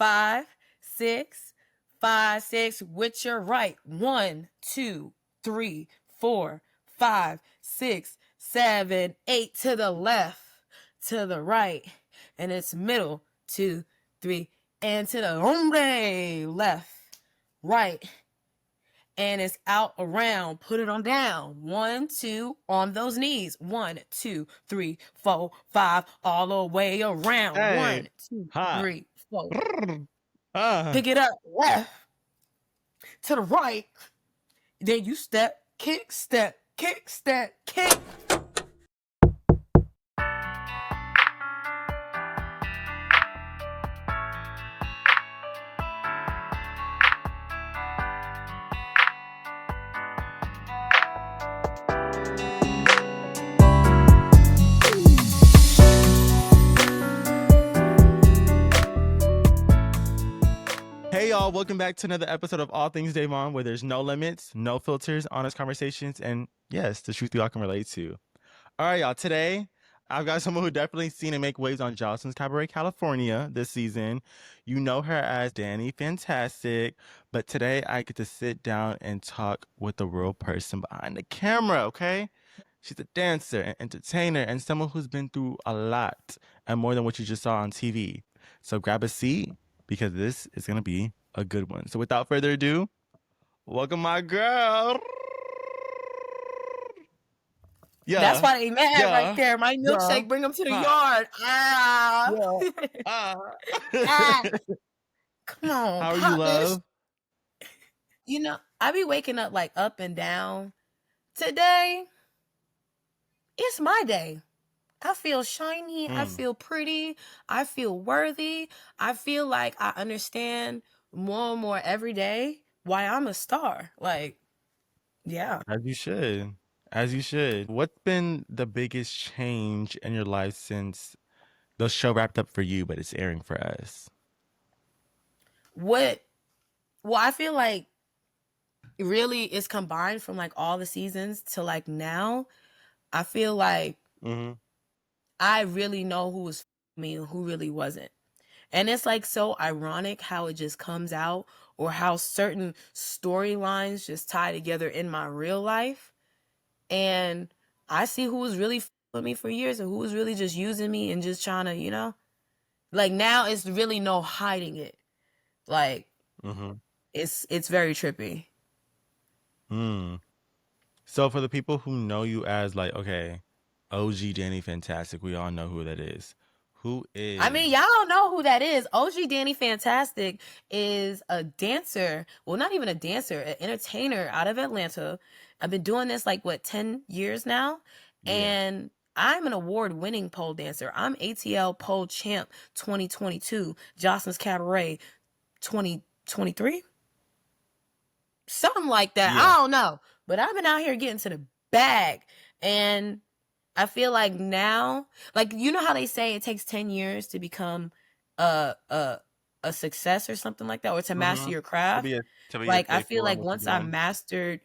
5, 6, 5, 6 with your right. 1, 2, 3, 4, 5, 6, 7, 8 to the left, to the right, and it's middle, 2, 3, and to the hombre, left, right, and it's out around. Put it on down. 1, 2 on those knees. 1, 2, 3, 4, 5, all the way around. Hey. 1, 2, Ha. 3, 4. Ah. Pick it up, left to the right. Then you step, kick, step, kick, step, kick. Hey y'all, welcome back to another episode of All Things Davon, where there's no limits, no filters, honest conversations, and yes, the truth y'all can relate to. All right, y'all, today I've got someone who definitely seen and make waves on Jocelyn's Cabaret, California this season. You know her as Dani Fantastic, but today I get to sit down and talk with the real person behind the camera, okay? She's a dancer, an entertainer, and someone who's been through a lot and more than what you just saw on TV. So grab a seat, because this is going to be a good one. So without further ado, welcome my girl. Yeah. That's why they mad right there. My milkshake, bring them to the yard. Ah. Ah. Come on. How are you, love? You know, I be waking up like up and down. Today, it's my day. I feel shiny. I feel pretty. I feel worthy. I feel like I understand more and more every day why I'm a star. Like, yeah. As you should. As you should. What's been the biggest change in your life since the show wrapped up for you, but it's airing for us? Well, I feel like really it's combined from like all the seasons to like now. I feel like I really know who was me and who really wasn't. And it's like so ironic how it just comes out, or how certain storylines just tie together in my real life. And I see who was really with me for years and who was really just using me and just trying to, you know, like now it's really no hiding it. Like it's very trippy. So for the people who know you as like, okay, OG Dani Fantastic, we all know who that is. Who is? I mean, y'all don't know who that is. OG Dani Fantastic is a dancer. Well, not even a dancer, an entertainer out of Atlanta. I've been doing this like, 10 years now? Yeah. And I'm an award-winning pole dancer. I'm ATL Pole Champ 2022, Jocelyn's Cabaret 2023. Something like that. Yeah. I don't know. But I've been out here getting to the bag. And I feel like now, like, you know how they say it takes 10 years to become a success or something like that, or to master your craft? Like, I feel like once I mastered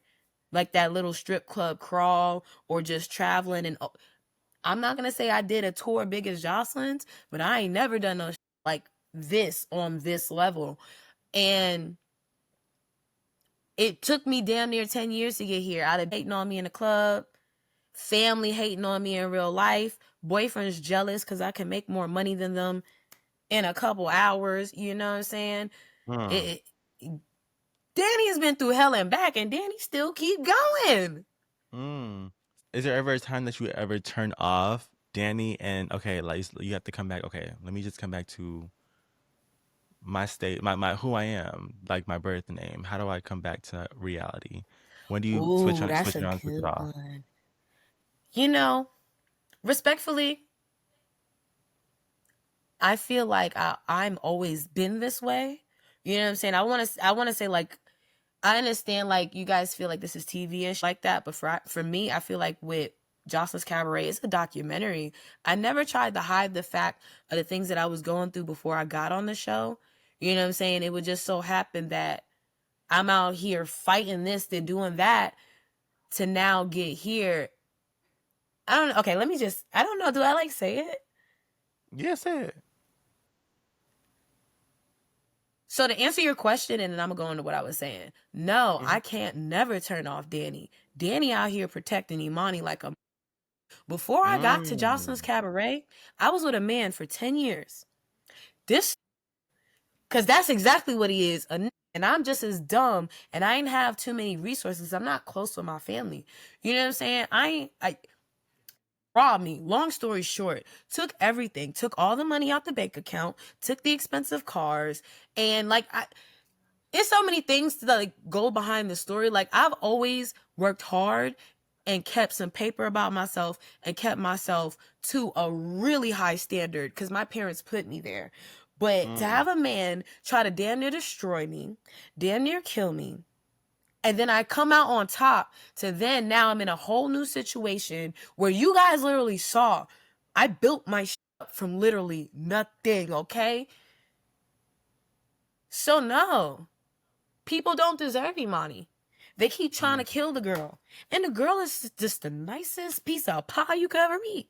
like that little strip club crawl, or just traveling, and I'm not gonna say I did a tour big as Jocelyn's, but I ain't never done no like this on this level. And it took me damn near 10 years to get here. Out of hating on me in the club, family hating on me in real life, boyfriends jealous because I can make more money than them in a couple hours. You know what I'm saying? Dani has been through hell and back, and Dani still keep going. Is there ever a time that you ever turn off Dani and, okay, like you have to come back, okay, let me just come back to my state, my who I am, like my birth name? How do I come back to reality? When do you switch it on, switch it off? You know, respectfully, I feel like I'm always been this way. You know what I'm saying? I want to say, like, I understand, like, you guys feel like this is TV and like that, but for me, I feel like with Jocelyn's Cabaret, it's a documentary. I never tried to hide the fact of the things that I was going through before I got on the show. You know what I'm saying? It would just so happen that I'm out here fighting this, then doing that, to now get here. I don't know. Okay, let me just, I don't know. Do I, like, say it? Yeah, say it. So to answer your question, and then I'm gonna go into what I was saying. No, I can't never turn off Dani. Dani out here protecting Imani like a. Before I got to Jocelyn's Cabaret, I was with a man for 10 years. This, because that's exactly what he is. And I'm just as dumb, and I ain't have too many resources. I'm not close with my family. You know what I'm saying? I robbed me. Long story short, took everything, took all the money out the bank account, took the expensive cars, and like it's so many things to like go behind the story. Like I've always worked hard and kept some paper about myself and kept myself to a really high standard because my parents put me there. But to have a man try to damn near destroy me, damn near kill me, and then I come out on top to then now I'm in a whole new situation where you guys literally saw I built my shit up from literally nothing, okay? So no, people don't deserve Imani. They keep trying to kill the girl. And the girl is just the nicest piece of pie you could ever meet.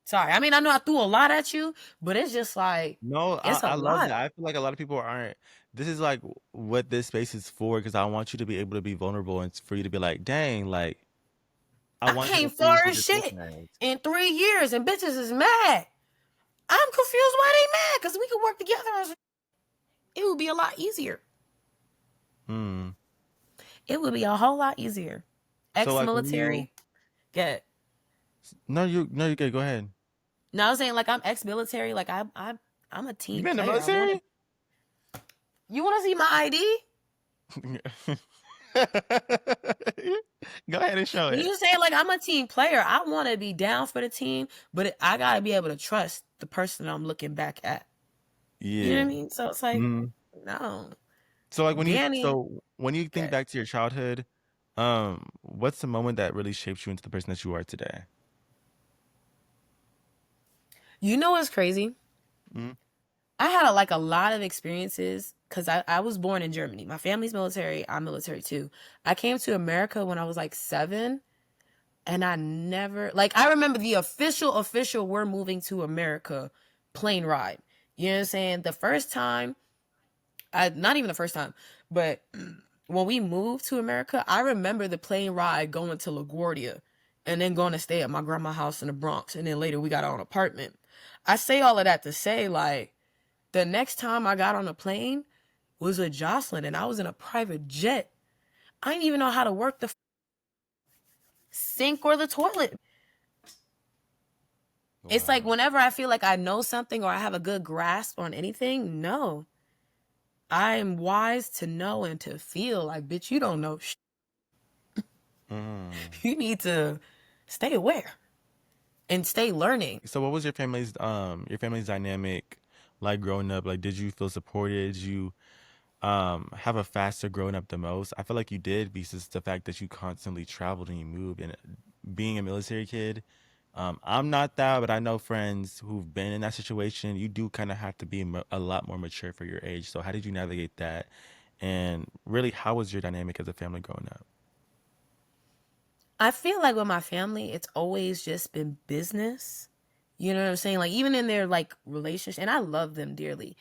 Sorry. I mean, I know I threw a lot at you, but it's just like, No, it's a I love lot. that. I feel like a lot of people aren't. This is like what this space is for, because I want you to be able to be vulnerable and for you to be like, dang, like, I I want you came to see far who as this shit is. in 3 years, and bitches is mad. I'm confused why they mad, because we could work together. It would be a lot easier. It would be a whole lot easier. Ex-military. So Get. No, you good. Go ahead. No, I was saying like I'm ex-military. Like I'm a team You been in the player. military? You want to see my ID? Go ahead and show it. You saying like I'm a team player. I want to be down for the team, but I got to be able to trust the person I'm looking back at. Yeah. You know what I mean? So it's like, no. So like when Dani, you think back to your childhood, what's the moment that really shaped you into the person that you are today? you know what's crazy? I had a lot of experiences because I was born in Germany. My family's military. I'm military too. I came to America when I was like 7. And I never, like, I remember the official, we're moving to America plane ride. You know what I'm saying? The first time, not even the first time, but when we moved to America, I remember the plane ride going to LaGuardia and then going to stay at my grandma's house in the Bronx. And then later we got our own apartment. I say all of that to say, like, the next time I got on a plane was with Jocelyn and I was in a private jet. I didn't even know how to work the sink or the toilet. Wow. It's like whenever I feel like I know something or I have a good grasp on anything, no. I am wise to know and to feel like, bitch, you don't know shit. You need to stay aware and stay learning. So what was your family's dynamic like growing up? Like, did you feel supported? Did you have a faster growing up the most? I feel like you did, because the fact that you constantly traveled and you moved, and being a military kid, I'm not that, but I know friends who've been in that situation. You do kind of have to be a lot more mature for your age. So how did you navigate that? And really, how was your dynamic as a family growing up? I feel like with my family, it's always just been business. You know what I'm saying? Like even in their like relationship, and I love them dearly.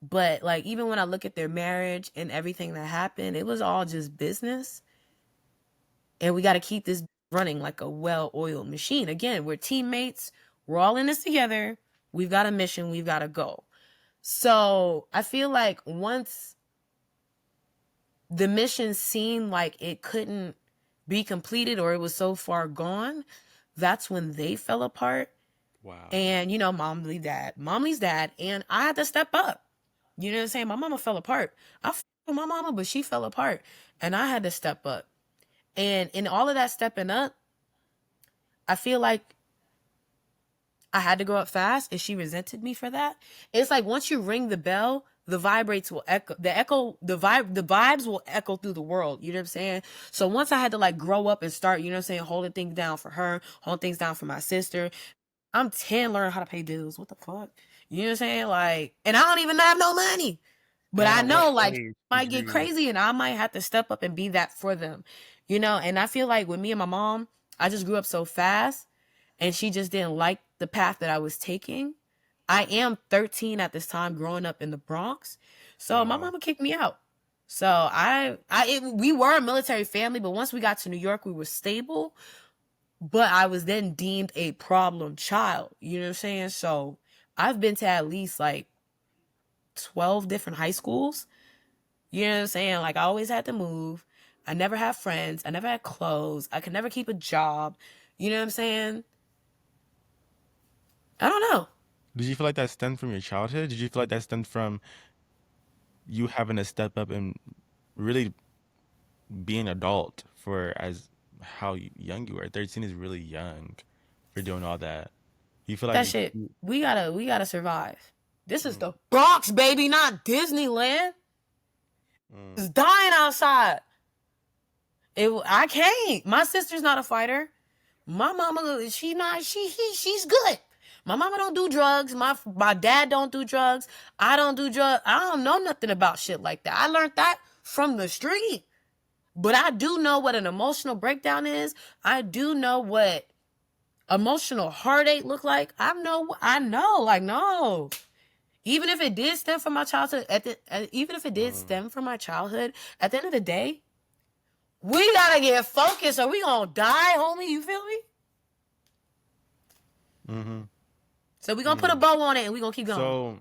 But like even when I look at their marriage and everything that happened, it was all just business. And we got to keep this running like a well-oiled machine. Again, we're teammates. We're all in this together. We've got a mission. We've got to go. So I feel like once the mission seemed like it couldn't be completed or it was so far gone, that's when they fell apart. Wow. And, you know, mom leaves dad, and I had to step up. You know what I'm saying? My mama fell apart. I with my mama, but she fell apart. And I had to step up. And in all of that stepping up, I feel like I had to grow up fast, and she resented me for that. It's like once you ring the bell, the vibes will echo through the world. You know what I'm saying? So once I had to like grow up and start, you know what I'm saying, holding things down for her, holding things down for my sister. I'm 10 learning how to pay bills. What the fuck? You know what I'm saying? Like, and I don't even have no money. But I know like might get crazy and I might have to step up and be that for them. You know, and I feel like with me and my mom, I just grew up so fast and she just didn't like the path that I was taking. I am 13 at this time, growing up in the Bronx. So my mama kicked me out. So we were a military family, but once we got to New York, we were stable. But I was then deemed a problem child. You know what I'm saying? So I've been to at least like 12 different high schools. You know what I'm saying? Like, I always had to move. I never had friends. I never had clothes. I could never keep a job. You know what I'm saying? I don't know. Did you feel like that stemmed from your childhood? Did you feel like that stemmed from you having to step up and really be an adult for as how young you were? 13 is really young for doing all that. You feel like That shit, we gotta survive. This is the Bronx, baby, not Disneyland. It's dying outside. I can't. My sister's not a fighter. My mama, she's good. My mama don't do drugs. My dad don't do drugs. I don't do drugs. I don't know nothing about shit like that. I learned that from the street. But I do know what an emotional breakdown is. I do know what emotional heartache look like. I know. Like, no. Even if it did stem from my childhood, at the end of the day, we gotta get focused or we gonna die, homie. You feel me? Mm-hmm. So we gonna put a bow on it and we gonna keep going. So,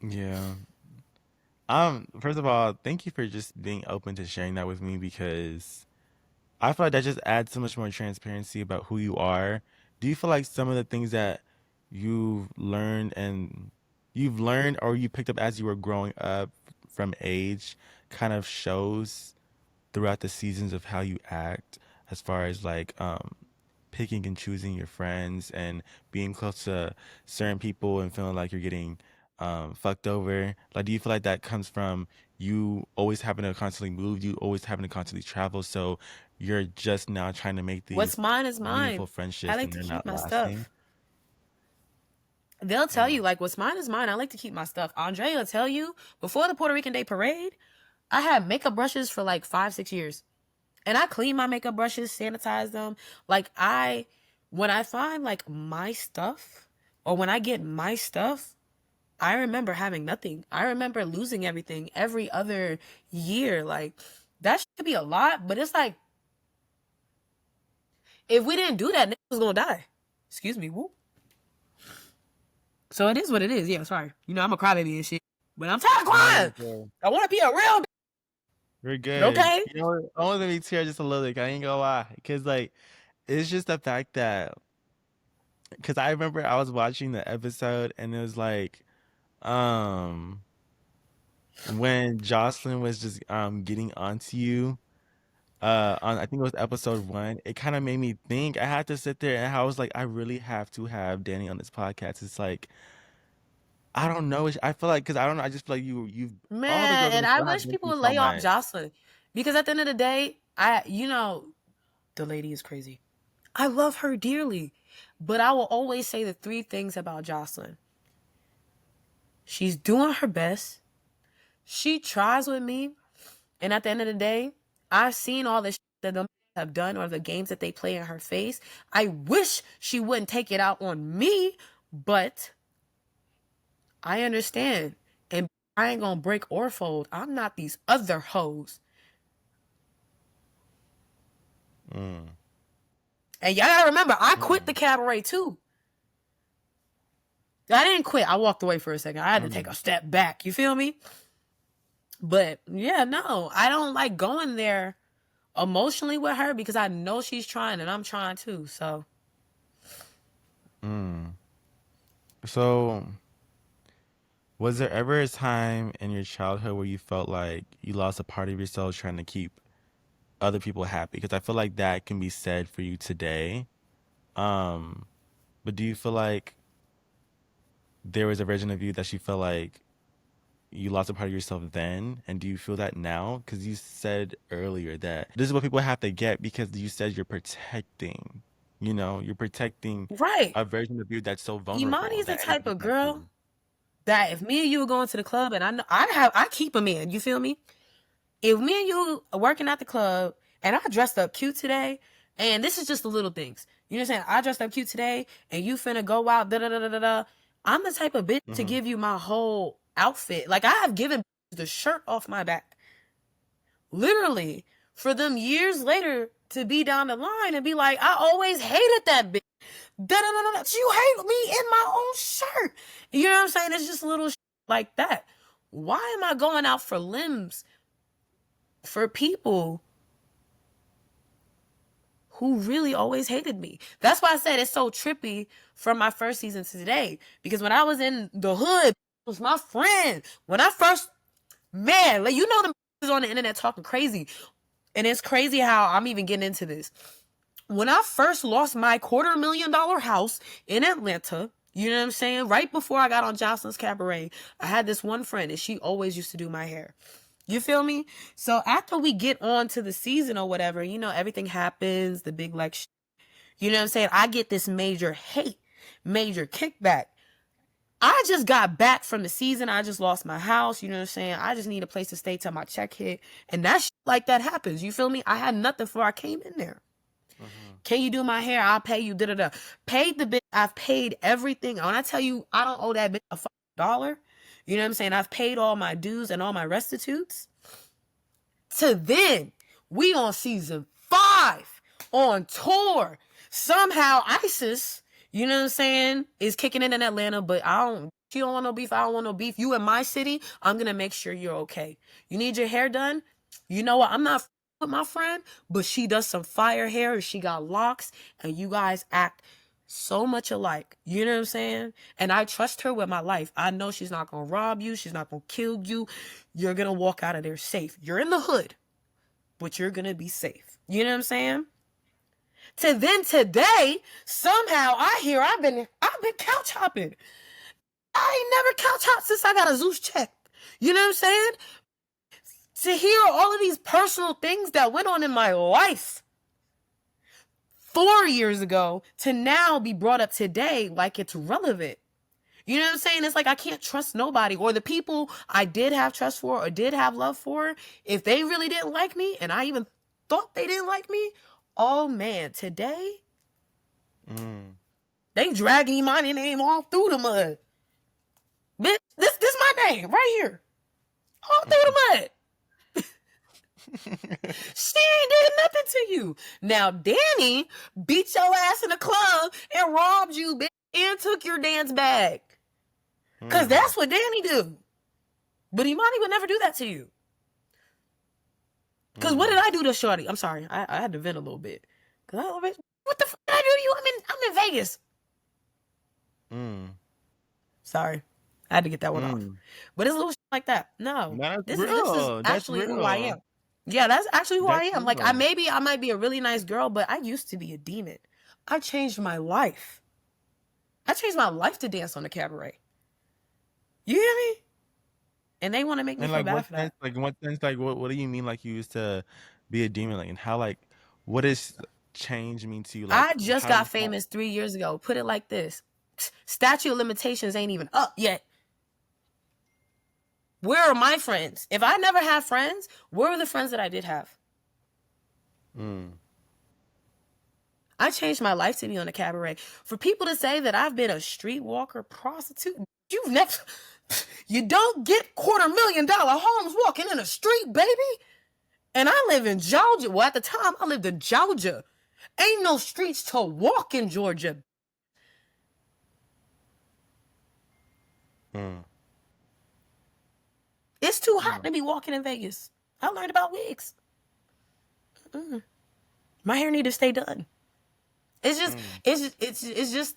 yeah. First of all, thank you for just being open to sharing that with me, because I feel like that just adds so much more transparency about who you are. Do you feel like some of the things that you've learned or you picked up as you were growing up from age kind of shows throughout the seasons of how you act, as far as like picking and choosing your friends and being close to certain people and feeling like you're getting fucked over? Like, do you feel like that comes from you always having to constantly move, you always having to constantly travel, so you're just now trying to make What's these mine is mine. meaningful friendships I like and to they're keep not my lasting? stuff. They'll tell you, like, what's mine is mine. I like to keep my stuff. Andre will tell you, before the Puerto Rican Day Parade, I had makeup brushes for like 5-6 years. And I clean my makeup brushes, sanitize them. Like, when I find like my stuff, or when I get my stuff, I remember having nothing. I remember losing everything every other year. Like, that should be a lot, but it's like, if we didn't do that, niggas was gonna die. Excuse me, whoop. So it is what it is. Yeah, sorry. You know, I'm a crybaby and shit. But I'm tired of crying. I want to be a real. We're good. Okay. You know, I want to be tear just a little bit. I ain't gonna lie, because like it's just the fact that, because I remember I was watching the episode and it was like, when Jocelyn was just getting onto you, on I think it was episode 1, it kind of made me think. I had to sit there and I was like, I really have to have Dani on this podcast. It's like, I don't know. I feel like, because I don't know. I just feel like you've all the girls Man, on and the I show have wish been people through would so lay off much. Jocelyn. Because at the end of the day, the lady is crazy. I love her dearly. But I will always say the 3 things about Jocelyn. She's doing her best. She tries with me. And at the end of the day, I've seen all the shit that them have done, or the games that they play in her face. I wish she wouldn't take it out on me, but I understand. And I ain't gonna break or fold. I'm not these other hoes. And y'all gotta remember, I quit the cabaret too. I didn't quit. I walked away for a second. I had to take a step back. You feel me? But yeah, no, I don't like going there emotionally with her, because I know she's trying and I'm trying too. So. So, was there ever a time in your childhood where you felt like you lost a part of yourself trying to keep other people happy? Because I feel like that can be said for you today. But do you feel like there was a version of you that you felt like you lost a part of yourself then? And do you feel that now? Because you said earlier that this is what people have to get, because you said you're protecting. You're protecting Right. a version of you that's so vulnerable. Imani's the that type everybody of can't girl see. that if me and you were going to the club, and I keep a man, you feel me? If me and you are working at the club and I dressed up cute today, and this is just the little things, You know what I'm saying? I dressed up cute today and you finna go out, da da da da da da. I'm the type of bitch to give you my whole outfit. Like, I have given the shirt off my back. Literally. For them years later to be down the line and be like, I always hated that bitch. Da da da da. You hate me in my own shirt. You know what I'm saying? It's just little like that. Why am I going out for limbs for people who really always hated me? That's why I said it's so trippy from my first season to today. Because when I was in the hood, it was my friend. When I first, man, like, you know, them on the internet talking crazy. And it's crazy how I'm even getting into this. When I first lost my $250,000 house in Atlanta, you know what I'm saying? Right before I got on Jocelyn's Cabaret, I had this one friend and she always used to do my hair. You feel me? So after we get on to the season or whatever, you know, everything happens, the big like, you know what I'm saying? I get this major hate, major kickback. I just got back from the season. I just lost my house. You know what I'm saying? I just need a place to stay till my check hit. And that like that happens. You feel me? I had nothing before I came in there. Can you do my hair? I'll pay you. Da da da. Paid the bitch. I've paid everything. When I tell you, I don't owe that bitch a $1. You know what I'm saying? I've paid all my dues and all my restitutes. To then, we on season 5 on tour. Somehow ISIS, you know what I'm saying, is kicking in Atlanta, but she don't want no beef. I don't want no beef. You in my city, I'm going to make sure you're okay. You need your hair done? You know what? I'm not with my friend, but she does some fire hair and she got locks and you guys act so much alike. You know what I'm saying? And I trust her with my life. I know she's not going to rob you. She's not going to kill you. You're going to walk out of there safe. You're in the hood, but you're going to be safe. You know what I'm saying? To then today, somehow I hear I've been couch hopping. I ain't never couch hopped since I got a Zeus check. You know what I'm saying? To hear all of these personal things that went on in my life 4 years ago to now be brought up today like it's relevant. You know what I'm saying? It's like I can't trust nobody, or the people I did have trust for or did have love for, if they really didn't like me and I even thought they didn't like me, oh man, today they dragging my name all through the mud. Bitch, this my name right here. All through the mud. She ain't did nothing to you. Now, Dani beat your ass in the club and robbed you, bitch, and took your dance bag. Because that's what Dani do. But Imani would never do that to you. Because what did I do to Shorty? I'm sorry. I had to vent a little bit. Because what the fuck did I do to you? I'm in Vegas. Sorry. I had to get that one off. But it's a little shit like that. No. This is actually who I am. Yeah, that's actually who I am. Like, I might be a really nice girl, but I used to be a demon. I changed my life. I changed my life to dance on the cabaret. You hear me? And they want to make me feel bad for that. Like, in what sense, like, what do you mean, like, you used to be a demon? Like, and how, like, what does change mean to you? Like, I just got famous 3 years ago. Put it like this. Statute of limitations ain't even up yet. Where are my friends? If I never had friends, where are the friends that I did have? I changed my life to be on the cabaret. For people to say that I've been a streetwalker, prostitute, you don't get $250,000 homes walking in the street, baby. And I live in Georgia. Well, at the time, I lived in Georgia. Ain't no streets to walk in Georgia. It's too hot to be walking in Vegas. I learned about wigs. My hair need to stay done. It's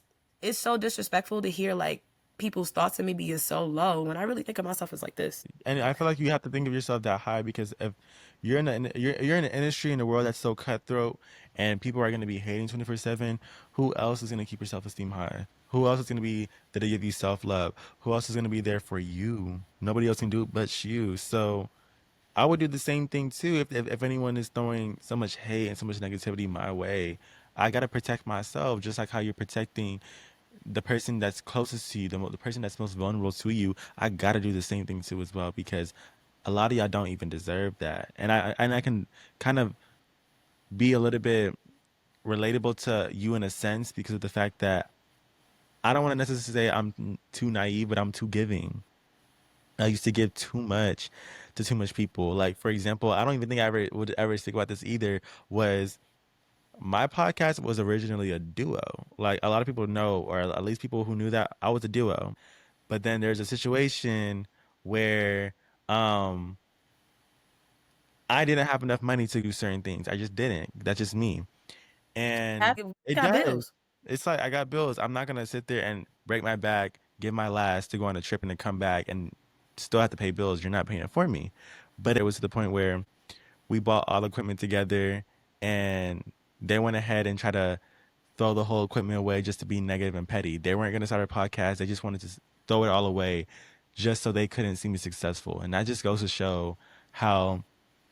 so disrespectful to hear like people's thoughts of me being so low when I really think of myself as like this. And I feel like you have to think of yourself that high, because if you're in an industry in the world that's so cutthroat and people are going to be hating 24/7, who else is going to keep your self-esteem high? Who else is going to be there to give you self-love? Who else is going to be there for you? Nobody else can do it but you. So I would do the same thing too. If anyone is throwing so much hate and so much negativity my way, I got to protect myself, just like how you're protecting the person that's closest to you, the person that's most vulnerable to you. I got to do the same thing too as well, because a lot of y'all don't even deserve that. And I can kind of be a little bit relatable to you in a sense because of the fact that I don't want to necessarily say I'm too naive, but I'm too giving. I used to give too much to too much people. Like, for example, I don't even think I ever would ever speak about this either. Was my podcast was originally a duo. Like a lot of people know, or at least people who knew that I was a duo. But then there's a situation where um I didn't have enough money to do certain things. I just didn't. That's just me. And it Got does. bills. It's like I got bills. I'm not gonna sit there and break my back, give my last to go on a trip and then come back and still have to pay bills. You're not paying it for me. But it was to the point where we bought all the equipment together and they went ahead and tried to throw the whole equipment away just to be negative and petty. They weren't gonna start a podcast. They just wanted to throw it all away just so they couldn't see me successful. And that just goes to show how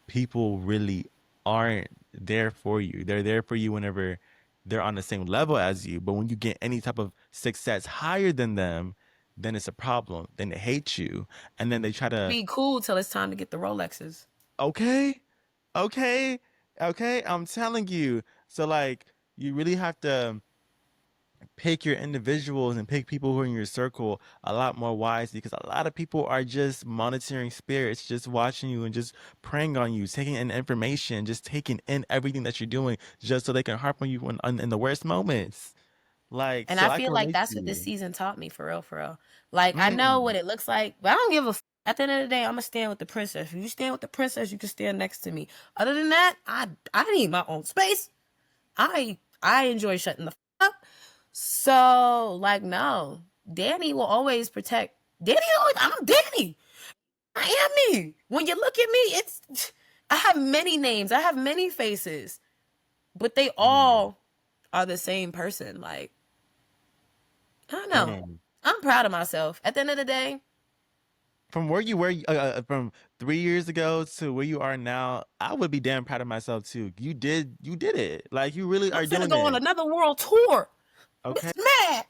people really aren't there for you. They're there for you whenever they're on the same level as you. But when you get any type of success higher than them, then it's a problem. Then they hate you. And then they try to, Be cool till it's time to get the Rolexes. okay, okay, okay, I'm telling you. So, like, you really have to pick your individuals and pick people who are in your circle a lot more wise because a lot of people are just monitoring spirits, just watching you and just preying on you, taking in information, just taking in everything that you're doing just so they can harp on you in the worst moments. Like, And so I I feel can like relate to that's what this you. season taught me, for real, for real. Like, I know Mm, what it looks like, but I don't give a At the end of the day, I'm gonna stand with the princess. If you stand with the princess, you can stand next to me. Other than that, I need my own space. I enjoy shutting the up. So, like, no. Dani will always protect. I'm Dani. I am me. When you look at me, I have many names. I have many faces. But they mm, all are the same person. Like, I don't know. mm. I'm proud of myself. At the end of the day, From where you were, from 3 years ago to where you are now, I would be damn proud of myself too. You did it. Like you really I'm are finna doing go on it. another world tour. Okay. It's mad.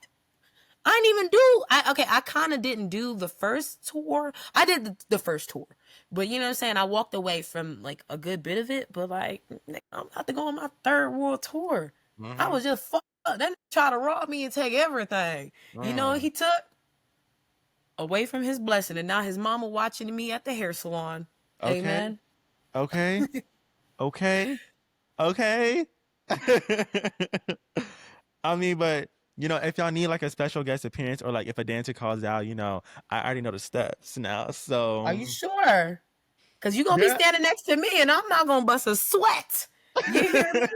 I didn't even do. I kind of didn't do the first tour. I did the first tour, but you know what I'm saying. I walked away from like a good bit of it. But like, I'm about to go on my third world tour. I Mm-hmm. was just fucked up. Then try to rob me and take everything. You know what Mm. he took away from his blessing, and now his mama watching me at the hair salon. Okay. Amen. Okay. Okay. Okay. I mean, but if y'all need like a special guest appearance or like if a dancer calls out, I already know the steps now. Are So you sure? Cause you gonna be yeah. standing next to me, and I'm not gonna bust a sweat. You hear me?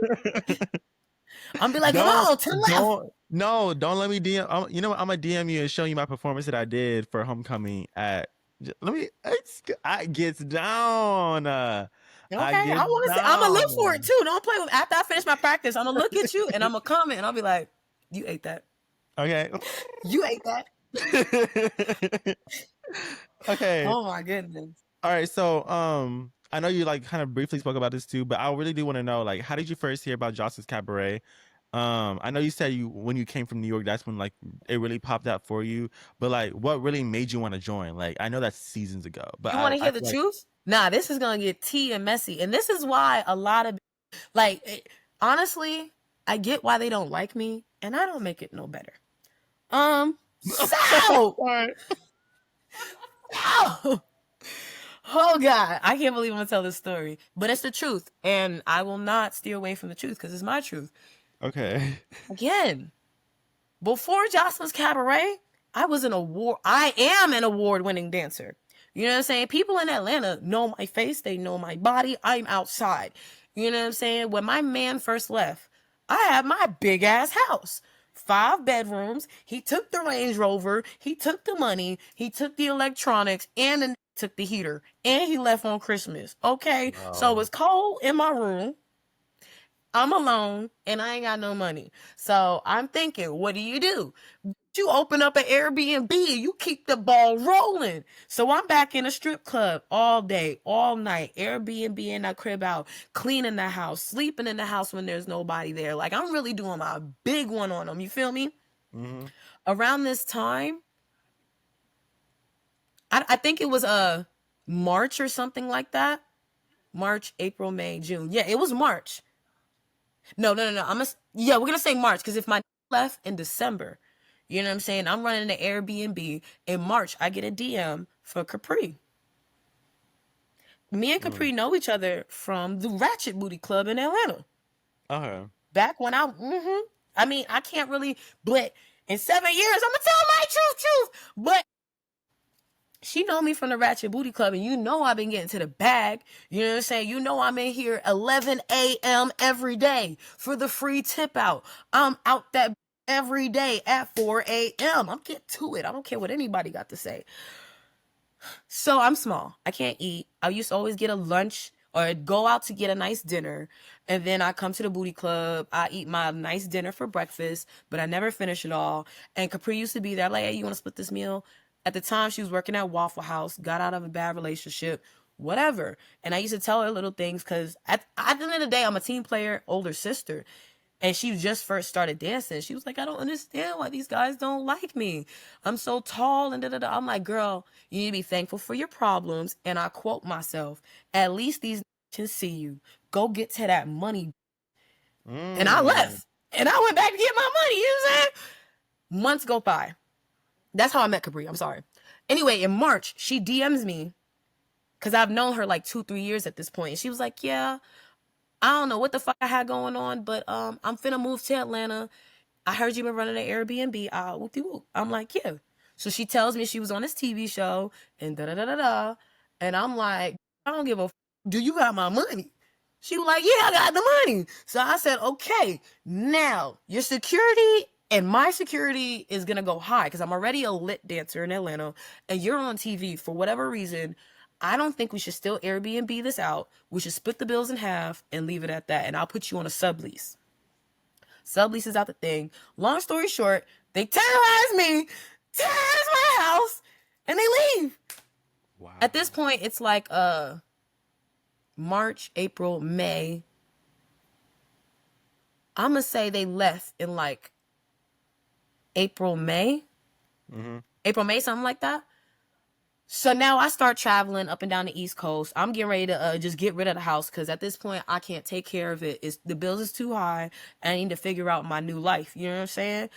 I'm be like, come don't on, to the left. don't no, don't let me DM. You know what? I'm gonna DM you and show you my performance that I did for homecoming at. Let me. I gets down. I Okay, I get want to see. I'm gonna look for it down. too. Don't play with. After I finish my practice, I'm gonna look at you and I'm gonna comment and I'll be like, "You ate that. Okay. You ate that." Okay. Oh my goodness. All right. So, I know you like kind of briefly spoke about this too, but I really do want to know, like, how did you first hear about Jocelyn's Cabaret? I know you said when you came from New York, that's when like it really popped out for you. But like, what really made you want to join? Like, I know that's seasons ago, but You want to I hear the feel like, truth? Nah, this is gonna get tea and messy, and this is why a lot of honestly, I get why they don't like me, and I don't make it no better. So, Sorry. oh, oh God, I can't believe I'm gonna tell this story, but it's the truth, and I will not steer away from the truth because it's my truth. Okay. Again, before Jocelyn's Cabaret, I am an award-winning dancer. You know what I'm saying? People in Atlanta know my face, they know my body. I'm outside. You know what I'm saying? When my man first left, I had my big ass house. 5 bedrooms. He took the Range Rover, he took the money, he took the electronics, and then took the heater. And he left on Christmas. Okay. So Wow. it's cold in my room. I'm alone and I ain't got no money. So I'm thinking, what do? You open up an Airbnb and you keep the ball rolling. So I'm back in a strip club all day, all night, Airbnb in that crib out, cleaning the house, sleeping in the house when there's nobody there. Like I'm really doing my big one on them. You feel me? Mm-hmm. Around this time, I think it was March or something like that. March, April, May, June. Yeah, it was March. No. We're gonna say March, because if my left in December, you know what I'm saying, I'm running the Airbnb. In March, I get a DM for Capri. Me and Capri know each other from the Ratchet Booty Club in Atlanta. Okay. Back when I mean, I can't really, but in 7 years, I'm gonna tell my truth. But she know me from the Ratchet Booty Club, and you know I've been getting to the bag. You know what I'm saying? You know I'm in here 11 a.m. every day for the free tip out. I'm out that every day at 4 a.m. I'm getting to it. I don't care what anybody got to say. So I'm small. I can't eat. I used to always get a lunch or go out to get a nice dinner. And then I come to the booty club. I eat my nice dinner for breakfast, but I never finish it all. And Capri used to be there like, hey, you want to split this meal? At the time, she was working at Waffle House, got out of a bad relationship, whatever. And I used to tell her little things because at the end of the day, I'm a team player, older sister. And she just first started dancing. She was like, I don't understand why these guys don't like me. I'm so tall and da-da-da. I'm like, girl, you need to be thankful for your problems. And I quote myself, at least these can see you. Go get to that money. And I left. And I went back to get my money. You know what I'm saying? Months go by. That's how I met Capri. I'm sorry. Anyway, in March, she DMs me because I've known her like 2-3 years at this point. And she was like, yeah, I don't know what the fuck I had going on, but I'm finna move to Atlanta. I heard you been running an Airbnb. Whoop-de-whoop. I'm like, yeah. So she tells me she was on this TV show and da-da-da-da-da. And I'm like, I don't give a do you got my money? She was like, yeah, I got the money. So I said, okay, now your security and my security is going to go high because I'm already a lit dancer in Atlanta and you're on TV for whatever reason. I don't think we should still Airbnb this out. We should split the bills in half and leave it at that. And I'll put you on a sublease. Sublease is out the thing. Long story short, they terrorize me, terrorize my house, and they leave. Wow. At this point, it's like March, April, May. I'm going to say they left in like April, May. April, May, something like that. So now I start traveling up and down the East Coast. I'm getting ready to just get rid of the house because at this point, I can't take care of it. The bills is too high. I need to figure out my new life. You know what I'm saying?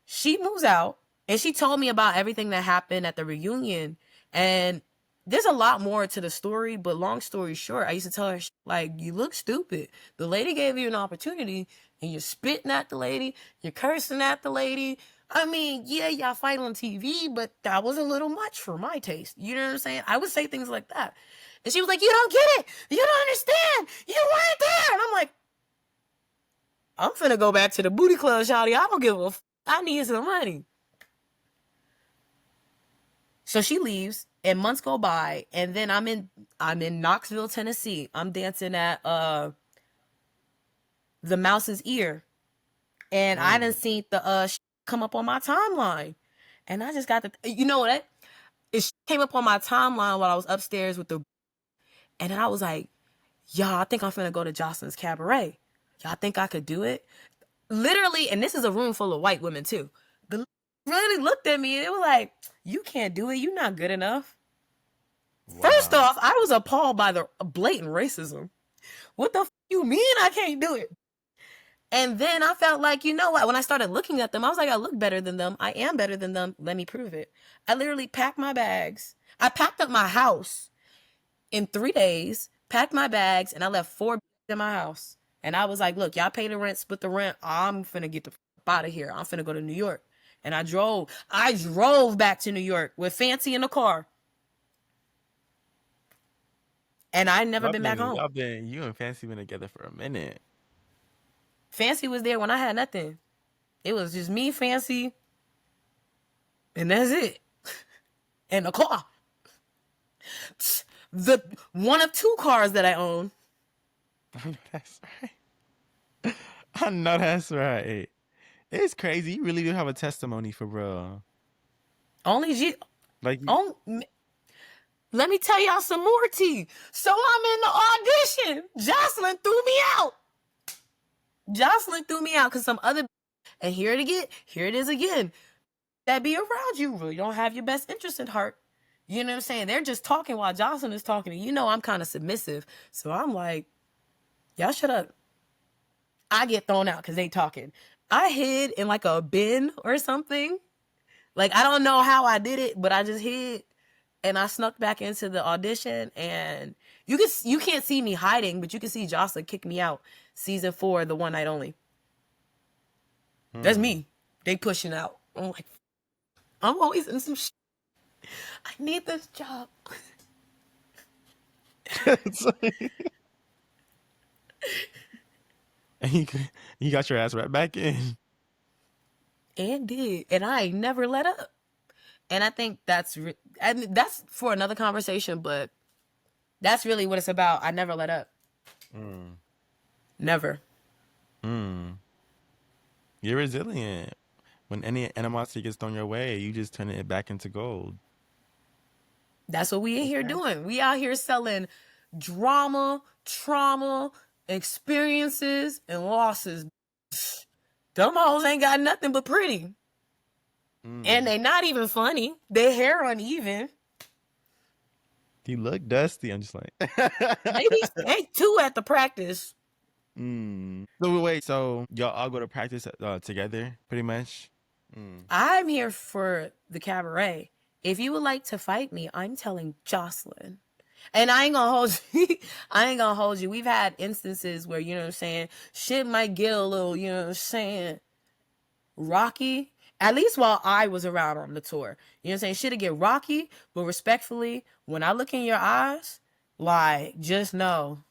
She moves out and she told me about everything that happened at the reunion. And there's a lot more to the story, but long story short, I used to tell her, like, you look stupid. The lady gave you an opportunity and you're spitting at the lady. You're cursing at the lady. I mean, yeah, y'all fight on TV, but that was a little much for my taste. You know what I'm saying? I would say things like that. And she was like, you don't get it. You don't understand. You weren't there. And I'm like, I'm finna go back to the booty club, shawty. I don't give a I need some money. So she leaves and months go by. And then I'm in Knoxville, Tennessee. I'm dancing at the Mouse's Ear. And I done seen the come up on my timeline. And I just got you know what? It came up on my timeline while I was upstairs with the and then I was like, y'all, I think I'm finna go to Jocelyn's Cabaret. Y'all think I could do it? Literally, and this is a room full of white women too. The really looked at me and it was like, you can't do it. You're not good enough. Wow. First off, I was appalled by the blatant racism. What the you mean I can't do it? And then I felt like, you know what? When I started looking at them, I was like, I look better than them. I am better than them. Let me prove it. I literally packed my bags. I packed up my house in 3 days, packed my bags, and I left 4 in my house. And I was like, look, y'all pay the rent, split the rent. I'm finna get the out of here. I'm finna go to New York. And I drove back to New York with Fancy in the car. And I never been back home. You and Fancy been together for a minute. Fancy was there when I had nothing. It was just me, Fancy, and that's it. And a car. The one of 2 cars that I own. That's right. I know that's right. It's crazy. You really do have a testimony for bro. Only G. Like let me tell y'all some more tea. So I'm in the audition. Jocelyn threw me out. Jocelyn threw me out because some other and here it is again. That be around you really don't have your best interest at heart. You know what I'm saying? They're just talking while Jocelyn is talking. And you know I'm kind of submissive. So I'm like, y'all shut up. I get thrown out because they talking. I hid in like a bin or something. Like, I don't know how I did it, but I just hid and I snuck back into the audition, and you can't see me hiding, but you can see Jocelyn kick me out. Season 4, the one night only. That's me. They pushing out. I'm like, I'm always in some shit. I need this job. And you got your ass right back in. And did. And I ain't never let up. And I think that's for another conversation, but that's really what it's about. I never let up. Never. You're resilient. When any animosity gets thrown your way, you just turn it back into gold. That's what we in here doing. We out here selling drama, trauma, experiences, and losses. Them hoes ain't got nothing but pretty. And they not even funny. Their hair uneven. You look dusty. I'm just like... Maybe ain't 2 at the practice. So wait, so y'all all go to practice together, pretty much? I'm here for the cabaret. If you would like to fight me, I'm telling Jocelyn. And I ain't gonna hold you. I ain't gonna hold you. We've had instances where, you know what I'm saying, shit might get a little, you know what I'm saying, rocky. At least while I was around on the tour. You know what I'm saying? Shit'll get rocky, but respectfully, when I look in your eyes, like, just know.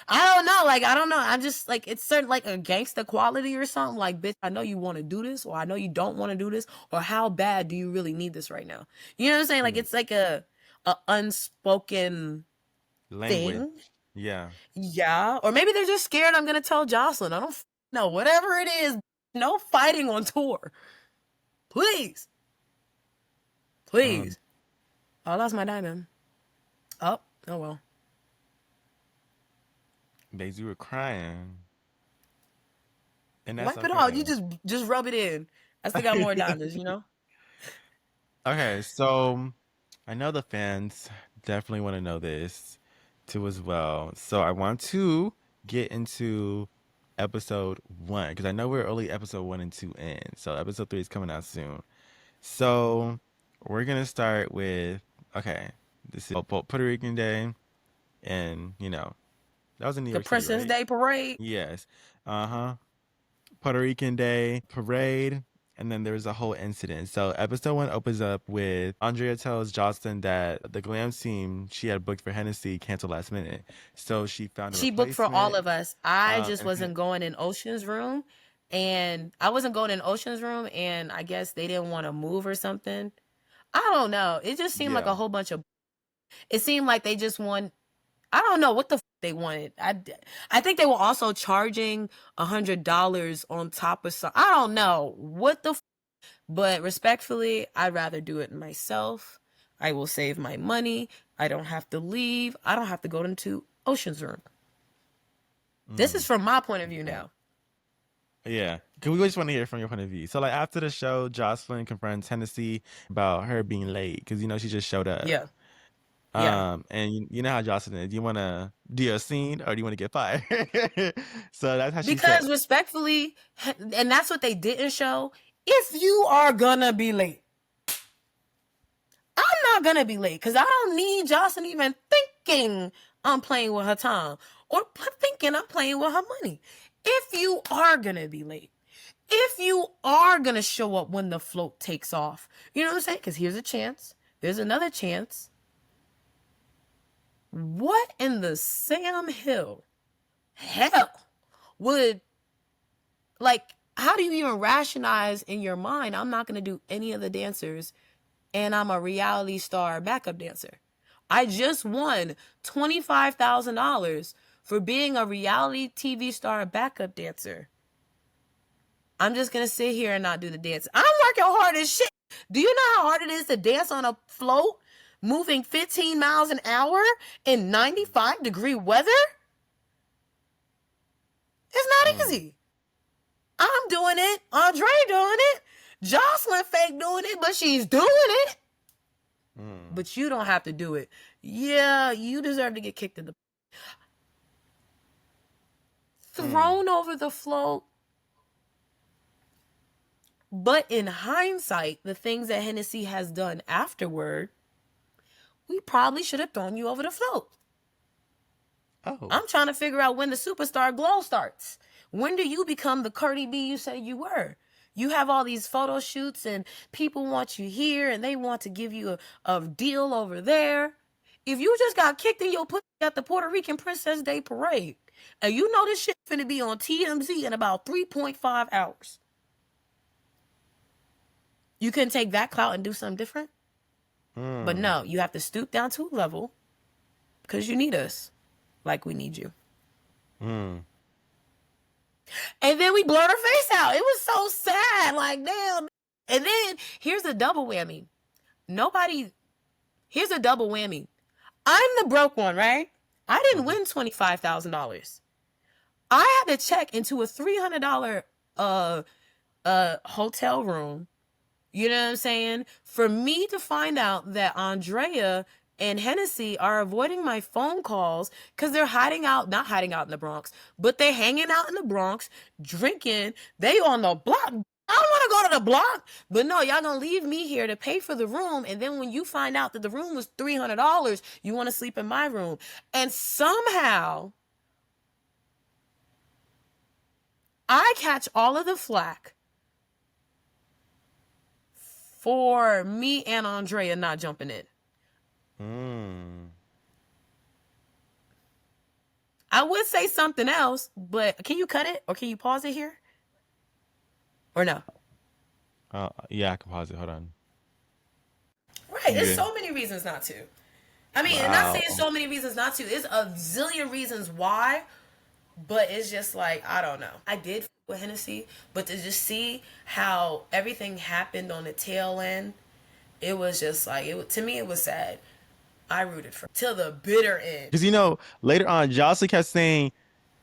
I don't know. Like, I don't know. I'm just like, it's certain like a gangster quality or something. Like, bitch, I know you want to do this, or I know you don't want to do this, or how bad do you really need this right now? You know what I'm saying? Like, it's like a unspoken language thing. Yeah. Yeah. Or maybe they're just scared I'm going to tell Jocelyn. I don't know. Whatever it is, no fighting on tour. Please. Please. I lost my diamond. Oh well. Daisy, you were crying. And that's wipe it off. You just rub it in. I still got more diamonds, you know? Okay, so I know the fans definitely want to know this too as well. So I want to get into episode 1 because I know we're only episode 1 and 2 in. So episode 3 is coming out soon. So we're going to start with, okay, this is Puerto Rican Day. And, you know, that was in New York City, the Princess Day Parade? Yes. Puerto Rican Day Parade. And then there was a whole incident. So episode 1 opens up with Andrea tells Jocelyn that the glam team she had booked for Hennessy canceled last minute. So she found a replacement. She booked for all of us. I just wasn't going in Ocean's room. And I wasn't going in Ocean's room. And I guess they didn't want to move or something. I don't know. It just seemed like a whole bunch of... It seemed like they just want... I don't know what the they wanted. I think they were also charging $100 on top of something. I don't know what the but respectfully, I'd rather do it myself. I will save my money. I don't have to leave. I don't have to go into Ocean's room. This is from my point of view now. Yeah, because we just want to hear from your point of view. So, like, after the show, Jocelyn confronts Hennessy about her being late because, you know, she just showed up. Yeah. And you know how Jocelyn is. Do you want to do a scene or do you want to get fired? So that's how she said. Because respectfully, and that's what they didn't show, if you are gonna be late, I'm not gonna be late because I don't need Jocelyn even thinking I'm playing with her time or thinking I'm playing with her money. If you are gonna be late, if you are gonna show up when the float takes off, you know what I'm saying? Because here's a chance. There's another chance. What in the Sam Hill hell would, like, how do you even rationalize in your mind, I'm not going to do any of the dancers and I'm a reality star backup dancer? I just won $25,000 for being a reality TV star backup dancer. I'm just going to sit here and not do the dance. I'm working hard as shit. Do you know how hard it is to dance on a float moving 15 miles an hour in 95-degree weather? It's not easy. I'm doing it. Andre doing it. Jocelyn fake doing it, but she's doing it. But you don't have to do it. Yeah, you deserve to get kicked in the... thrown over the float. But in hindsight, the things that Hennessy has done afterward, we probably should have thrown you over the float. Oh. I'm trying to figure out when the superstar glow starts. When do you become the Cardi B you said you were? You have all these photo shoots and people want you here and they want to give you a deal over there. If you just got kicked in your pussy at the Puerto Rican Princess Day parade, and you know this shit finna be on TMZ in about 3.5 hours, you can take that clout and do something different? But no, you have to stoop down to a level because you need us like we need you. And then we blurred her face out. It was so sad. Like, damn. And then here's a double whammy. Here's a double whammy. I'm the broke one, right? I didn't win $25,000. I had to check into a $300 hotel room. You know what I'm saying? For me to find out that Andrea and Hennessy are avoiding my phone calls because they're not hiding out in the Bronx, but they hanging out in the Bronx, drinking. They on the block. I don't want to go to the block, but no, y'all gonna leave me here to pay for the room. And then when you find out that the room was $300, you want to sleep in my room. And somehow I catch all of the flack for me and Andrea not jumping in. I would say something else, but can you cut it or can you pause it here? Or no? Yeah, I can pause it. Hold on. Right. There's so many reasons not to. I mean, I'm not saying so many reasons not to. There's a zillion reasons why, but it's just like, I don't know. I did with Hennessy, but to just see how everything happened on the tail end, it was just like, to me, it was sad. I rooted for till the bitter end. Because, later on, Jocelyn kept saying,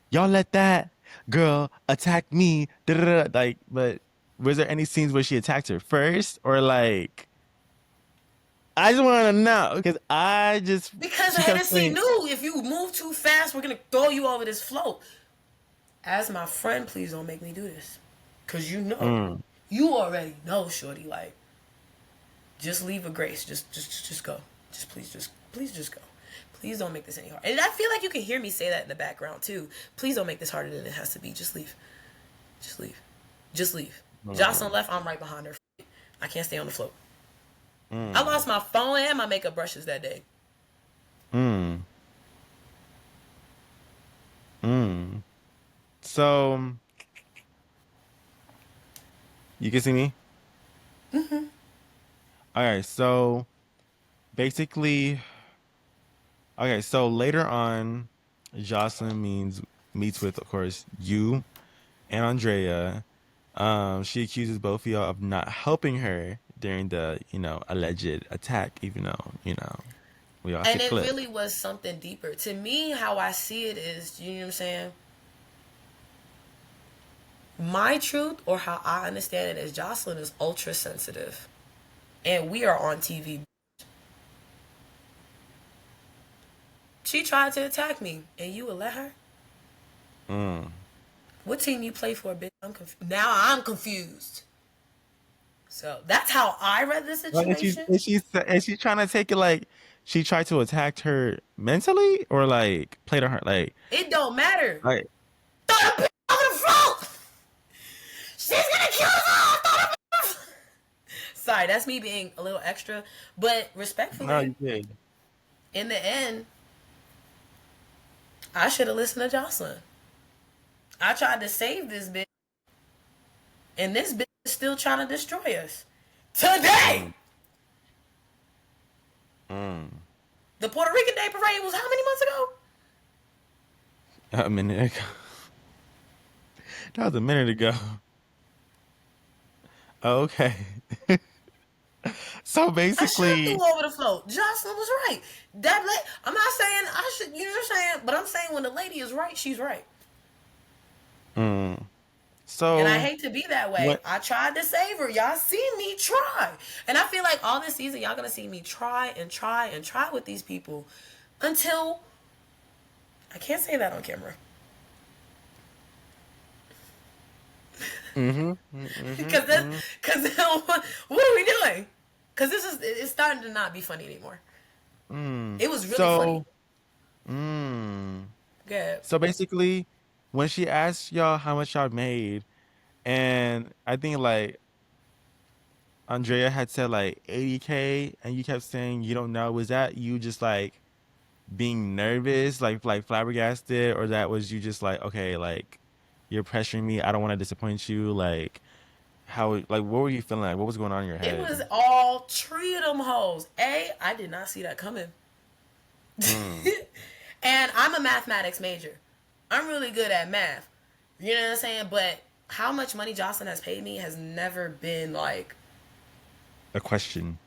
y'all let that girl attack me. Da-da-da. Like, but was there any scenes where she attacked her first? Or like, I just want to know. Because Hennessy knew if you move too fast, we're going to throw you over this float. As my friend, please don't make me do this. Because you already know, shorty, like, just leave a grace. Just go. Please just go. Please don't make this any harder. And I feel like you can hear me say that in the background too. Please don't make this harder than it has to be. Just leave. Jocelyn left, I'm right behind her. I can't stay on the float. I lost my phone and my makeup brushes that day. So, you can see me? Alright, so basically, so later on, Jocelyn meets with, of course, you and Andrea. She accuses both of y'all of not helping her during the, alleged attack, even though, we all and it really was something deeper. To me, how I see it is, you know what I'm saying? My truth, or how I understand it, is Jocelyn is ultra sensitive. And we are on TV. She tried to attack me, and you would let her? What team you play for, bitch? Now I'm confused. So that's how I read the situation. Is she trying to take it like she tried to attack her mentally, or like played on her? Like, it don't matter. Like, throw the bitch over the float. She's gonna kill us all. Throw the bitch. Sorry, that's me being a little extra, but respectfully. No, you did. In the end, I should have listened to Jocelyn. I tried to save this bitch, and this bitch is still trying to destroy us. Today! The Puerto Rican Day Parade was how many months ago? A minute ago. That was a minute ago. Okay. So basically, I should have threw over the float. Jocelyn was right. I'm not saying I should, you know what I'm saying? But I'm saying when the lady is right, she's right. So, and I hate to be that way. I tried to save her. Y'all see me try. And I feel like all this season, y'all going to see me try and try and try with these people until I can't say that on camera. Because what are we doing? Because it's starting to not be funny anymore. It was really funny. Good. So basically, when she asked y'all how much y'all made, and I think like Andrea had said like 80K, and you kept saying you don't know, was that you just like being nervous, like flabbergasted, or that was you just like, okay, like you're pressuring me, I don't want to disappoint you, like how, like what were you feeling, like what was going on in your It was head? all three of them hoes. I did not see that coming. Mm. And I'm a mathematics major. I'm really good at math. You know what I'm saying? But how much money Jocelyn has paid me has never been A question.